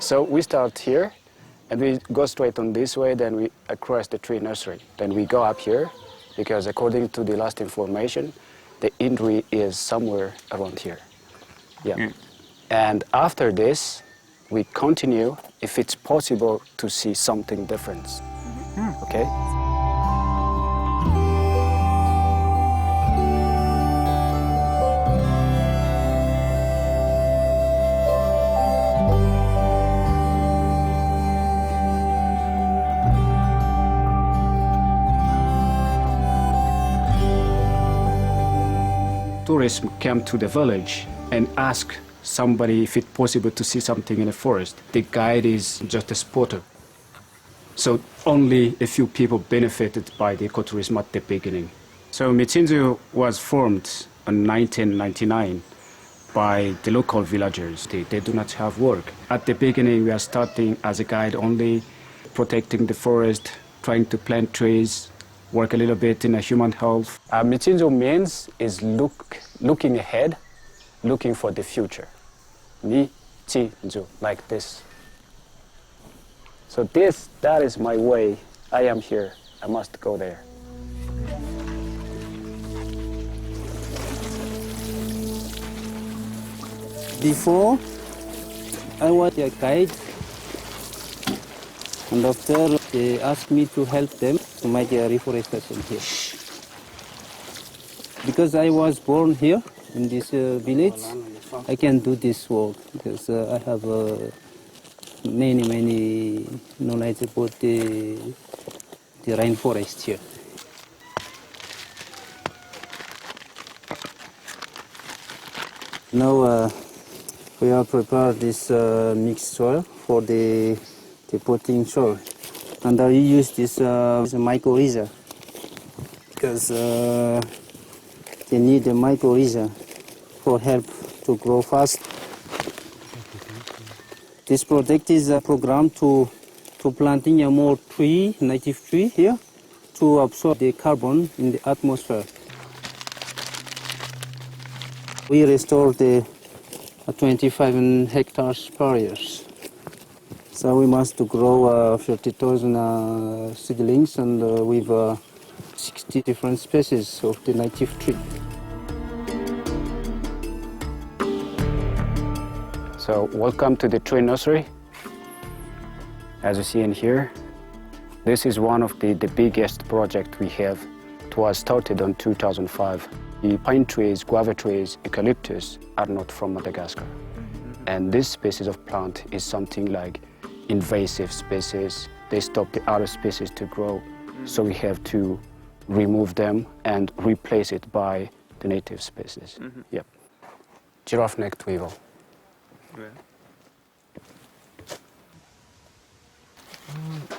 So we start here, and we go straight on this way, then we across the tree nursery. Then we go up here, because according to the last information, the injury is somewhere around here. Yeah. Mm. And after this, we continue if it's possible to see something different. Mm-hmm. Okay? Tourists come to the village and ask somebody if it's possible to see something in the forest. The guide is just a spotter. So only a few people benefited by the ecotourism at the beginning. So Mitsinzu was formed in 1999 by the local villagers. They do not have work. At the beginning, we are starting as a guide only, protecting the forest, trying to plant trees, work a little bit in human health. Mitsinzu means is looking ahead, looking for the future. Mitsinzu, like this. So that is my way. I am here. I must go there. Before, I was a guide, and after they asked me to help them to make a reforestation here. Because I was born here in this village, I can do this work because I have many knowledge about the rainforest here. Now we have prepared this mixed soil for the potting soil. And I use this mycorrhiza because they need a mycorrhiza for help to grow fast. This project is a program to planting a more tree, native tree here, to absorb the carbon in the atmosphere. We restore the 25 hectares per year. So we must grow 30,000 seedlings and with 60 different species of the native tree. So welcome to the tree nursery. As you see in here, this is one of the biggest projects we have. It was started in 2005. The pine trees, guava trees, eucalyptus are not from Madagascar. And this species of plant is something like invasive species. They stop the other species to grow. So we have to remove them and replace it by the native species. Mm-hmm. Yep. Giraffe-necked weevil. Yeah.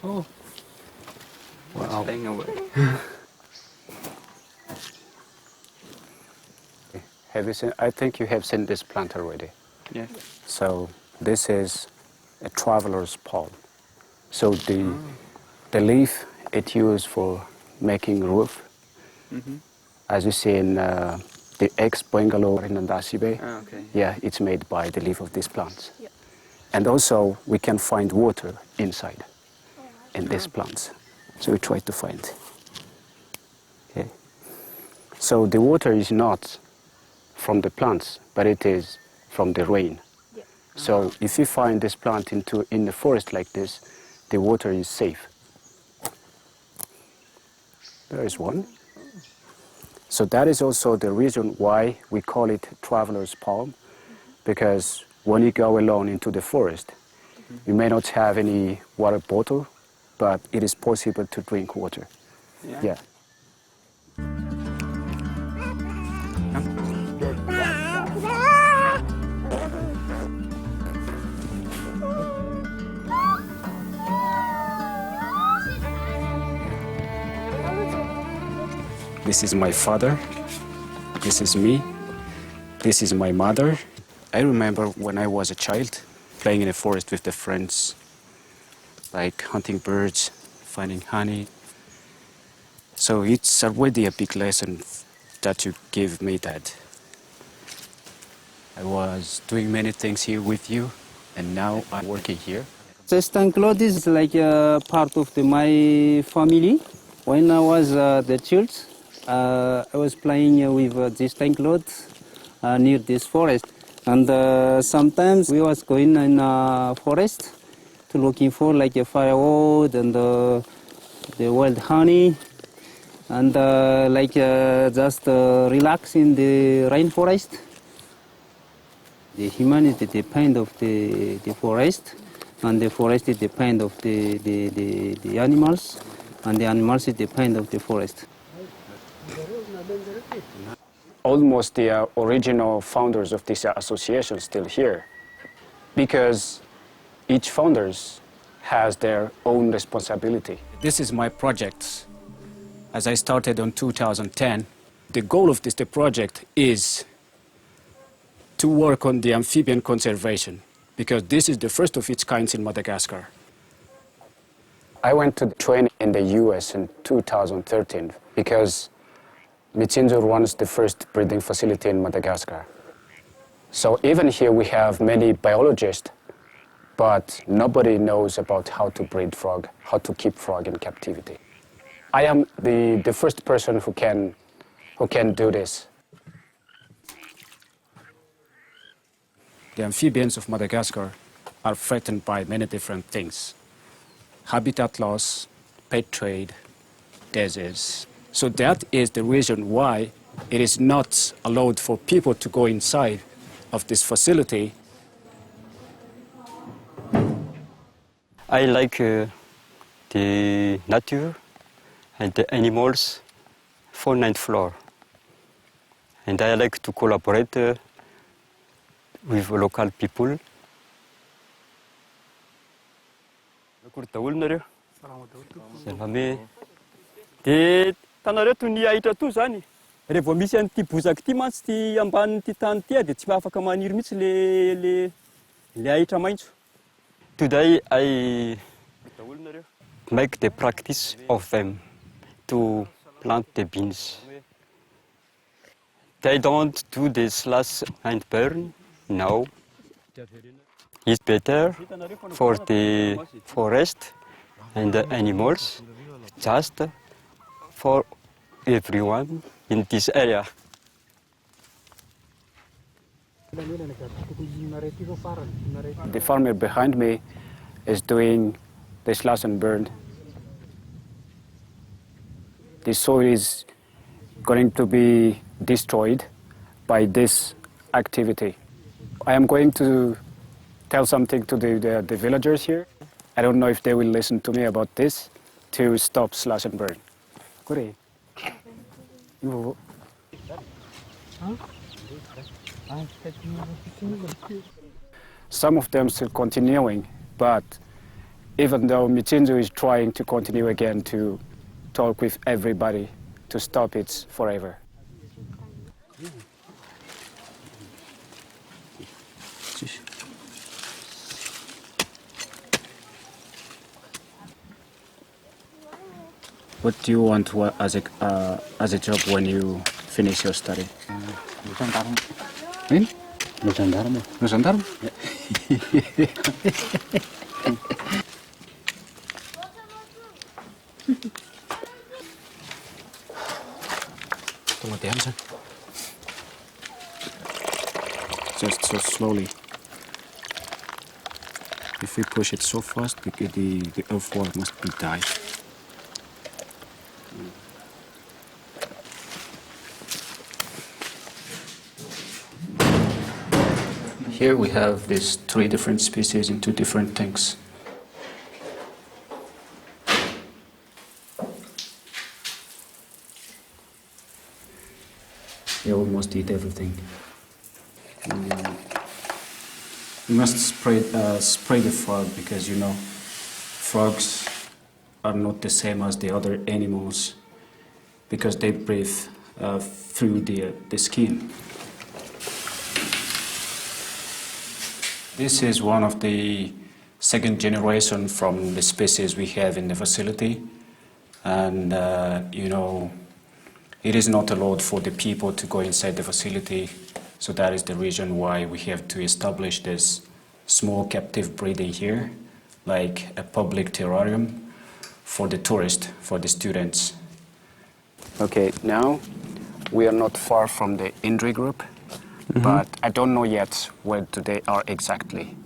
Oh. Wow. It's staying away. Have you seen? I think you have seen this plant already. Yes. So this is a traveler's palm. So the leaf it used for making roof. Mm-hmm. As you see in the ex-bungalow in Ndasibe, okay. Yeah, it's made by the leaf of these plants. Yep. And also we can find water inside in these plants. So we try to find. Okay. So the water is not from the plants, but it is from the rain. Yeah. So if you find this plant in the forest like this, the water is safe. There is one. So that is also the reason why we call it traveler's palm, because when you go alone into the forest, you may not have any water bottle, but it is possible to drink water. Yeah. This is my father, this is me, this is my mother. I remember when I was a child, playing in the forest with the friends, like hunting birds, finding honey. So it's already a big lesson that you give me, Dad. I was doing many things here with you, and now I'm working here. This tank load is like a part of my family. When I was the child, I was playing with this tank load near this forest. And sometimes we was going in forest to looking for like a firewood and the wild honey and just relax in the rainforest. The humanity depend of the forest, and the forest depend of the animals, and the animals depend of the forest. Almost the original founders of this association still here, because each founders has their own responsibility. This is my project. As I started in 2010, the goal of this project is to work on the amphibian conservation, because this is the first of its kind in Madagascar. I went to train in the US in 2013 because Mitsinjo runs the first breeding facility in Madagascar. So even here we have many biologists, but nobody knows about how to breed frog, how to keep frog in captivity. I am the first person who can do this. The amphibians of Madagascar are threatened by many different things. Habitat loss, pet trade, disease. So that is the reason why it is not allowed for people to go inside of this facility. I like the nature and the animals, fauna and flora. And I like to collaborate with local people. Dia tanareo toy ny ahitra to zany. Rehefa vao misy an'ity bozaka ity mantsy ty ambanin'ity tany ity dia tsy afaka maniry mihitsy le ahitra maitso. Today I make the practice of them to plant the beans. They don't do the slash and burn, no. It's better for the forest and the animals, just for everyone in this area. The farmer behind me is doing the slash and burn. The soil is going to be destroyed by this activity. I am going to tell something to the villagers here. I don't know if they will listen to me about this, to stop slash and burn. Some of them still continuing, but even though Mitsinjo is trying to continue again to talk with everybody to stop it forever. What do you want as a job when you finish your study? Gendarme. Gendarme? Just so slowly. If we push it so fast, the earthworm must be die. Here we have these 3 different species in 2 different tanks. They almost eat everything. You must spray the frog because, you know, frogs are not the same as the other animals because they breathe through the skin. This is one of the second generation from the species we have in the facility, and you know, it is not allowed for the people to go inside the facility, so that is the reason why we have to establish this small captive breeding here, like a public terrarium for the tourists, for the students. Okay, now we are not far from the Indri group, but I don't know yet where they are exactly.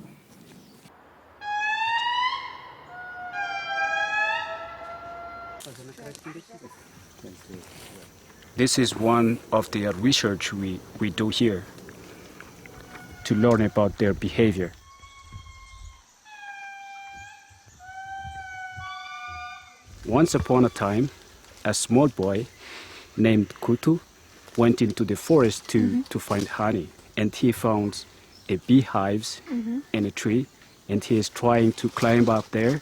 This is one of the research we do here to learn about their behavior. Once upon a time, a small boy named Kutu went into the forest to find honey, and he found a beehives in a tree, and he is trying to climb up there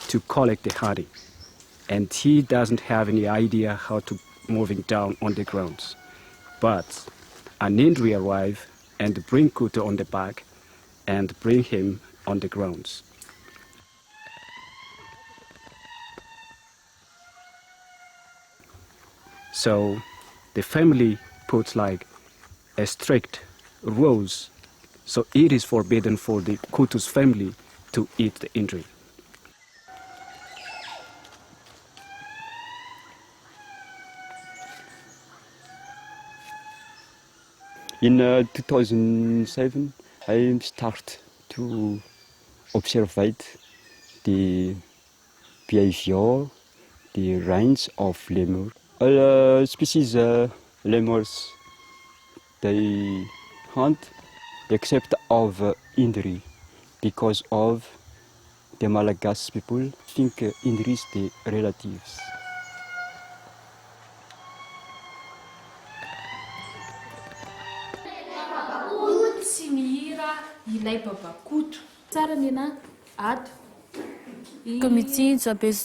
to collect the honey. And he doesn't have any idea how to moving down on the ground. But an Indri arrive and bring Kutu on the back and bring him on the grounds. So the family puts like a strict rules. So it is forbidden for the Kutu's family to eat the Indri. In 2007, I start to observe the behavior, the range of lemur. All species lemurs, they hunt except of Indri, because of the Malagasy people think Indri is the relatives. Le comité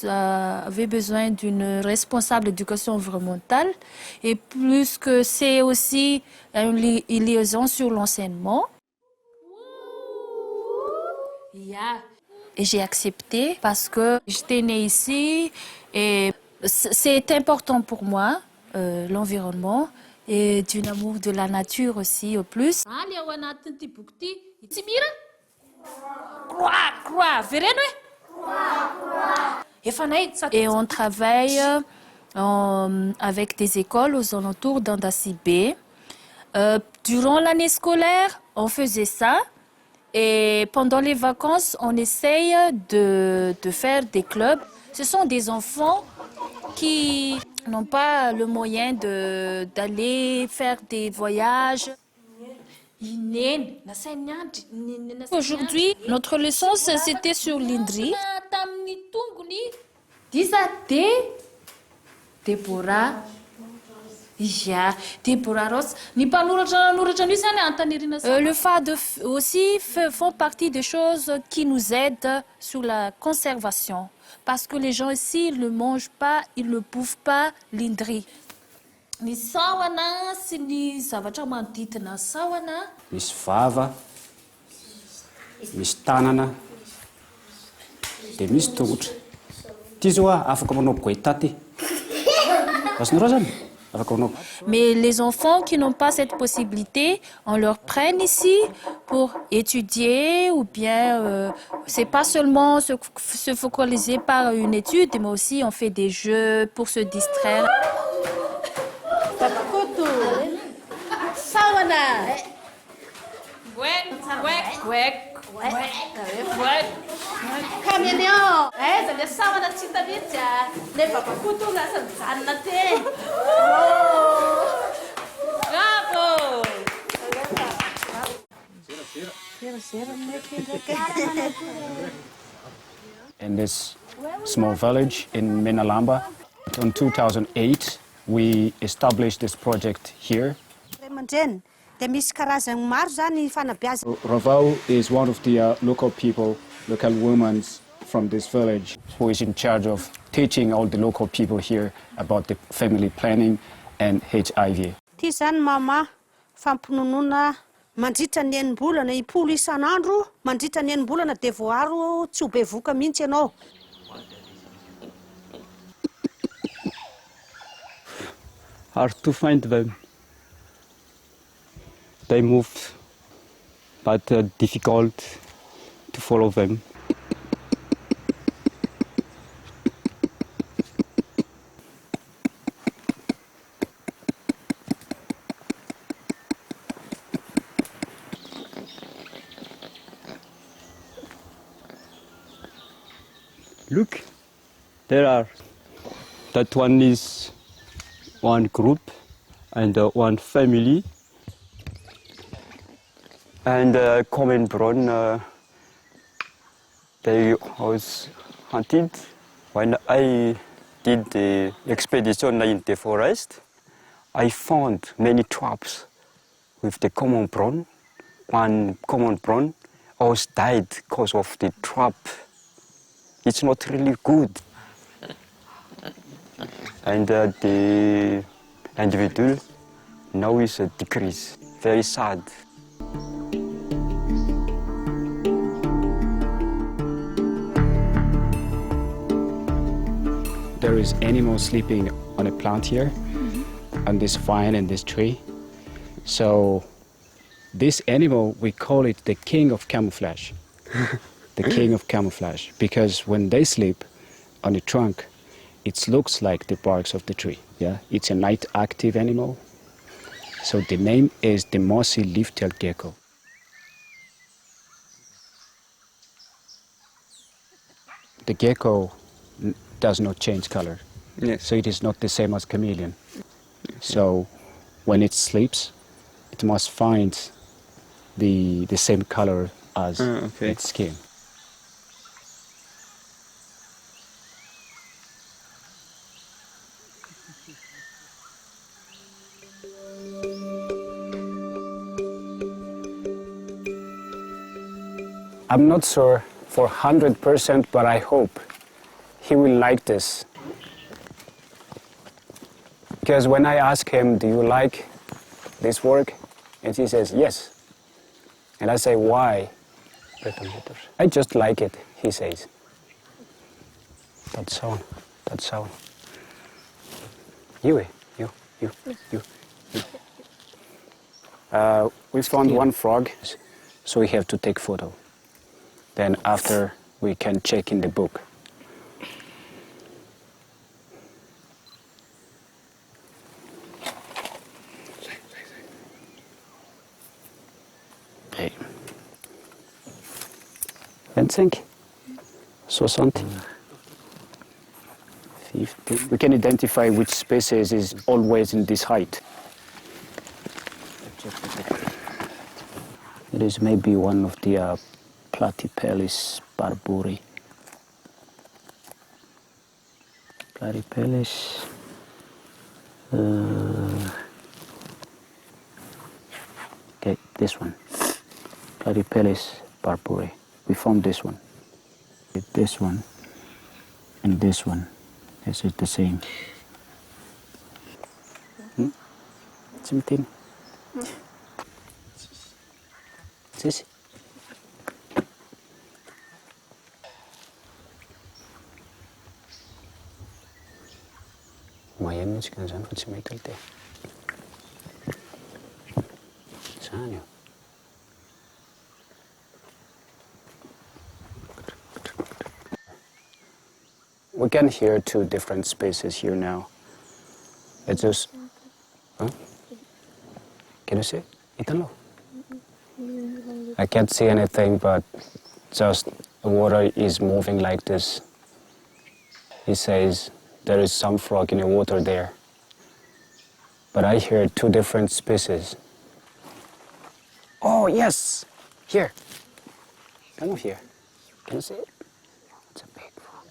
avait besoin d'une responsable d'éducation environnementale, et plus que c'est aussi une liaison sur l'enseignement. Et j'ai accepté parce que j'étais née ici et c'est important pour moi, l'environnement, et d'un amour de la nature aussi au plus. Et on travaille avec des écoles aux alentours d'Andasibé. Durant l'année scolaire, on faisait ça. Et pendant les vacances, on essaye de faire des clubs. Ce sont des enfants qui n'ont pas le moyen d'aller faire des voyages. Aujourd'hui, notre leçon, c'était sur l'Indri. Le fado aussi font partie des choses qui nous aident sur la conservation. Parce que les gens ici, ils ne mangent pas, ils ne bouffent pas l'Indri. Misy vava, misy tanana, dia misy tongotra. Ty zao afaka manao goïtaty. Azonareo zany? Afaka manao. Mais les enfants qui n'ont pas cette possibilité, on leur prenne ici pour étudier ou bien c'est pas seulement se focaliser par une étude, mais aussi on fait des jeux pour se distraire. In this small village in Minalamba, in 2008, we established this project here. Ravao is one of the local people, local women from this village, who is in charge of teaching all the local people here about the family planning and HIV. Mama, mandritra ny enim-bolana ipolo isan'andro, mandritra ny enim-bolana dia voaro tsy ho be voka mihitsy ianao. Hard to find them. They move, but difficult to follow them. Look, there are. That one is one group and one family. And common brown, they was hunted. When I did the expedition in the forest, I found many traps with the common brown. One common brown almost died because of the trap. It's not really good. And the individual now is a decrease. Very sad. There is animal sleeping on a plant here, on this vine and this tree. So this animal, we call it the king of camouflage. The king of camouflage, because when they sleep on the trunk, it looks like the barks of the tree. Yeah, it's a night active animal. So the name is the Mossy leaf-tailed gecko. The gecko does not change color. Yes. So it is not the same as chameleon. So when it sleeps, it must find the same color as its skin. I'm not sure for 100%, but I hope he will like this. Because when I ask him, do you like this work? And he says, yes. And I say, why? I just like it, he says. That's all. That's all. You. We found one frog, so we have to take photo. Then after, we can check in the book. Okay. 25, 60, 50. We can identify which species is always in this height. It is maybe one of the Platypellis barburi. Platypellis. Okay, this one. Platypellis barburi. We found this one. This one and this one. This is the same. Same thing. This. Mayan si kan san futsi mai telte. Sanyo. We can hear two different species here now. It's just, huh? Can you see? Italo. I can't see anything, but just the water is moving like this. He says there is some frog in the water there. But I hear two different species. Oh, yes! Here. Come over here. Can you see it? It's a big frog.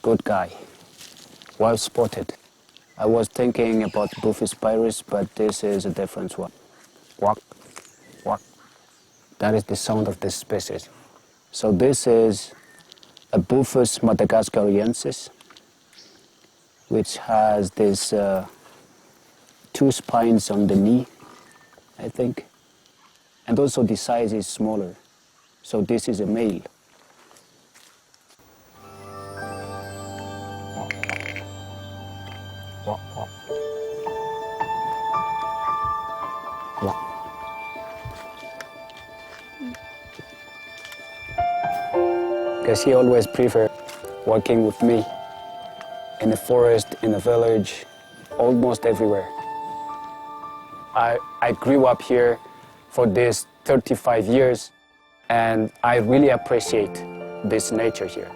Good guy. Well spotted. I was thinking about Buphis pyrus, but this is a different one. Quack, quack. That is the sound of this species. So this is a Buphis Madagascariensis, which has these two spines on the knee, I think. And also the size is smaller. So this is a male. Yeah. Because he always preferred working with me in the forest, in the village, almost everywhere. I grew up here for these 35 years, and I really appreciate this nature here.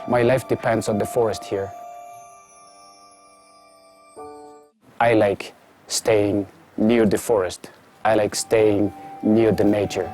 My life depends on the forest here. I like staying near the forest. I like staying near the nature.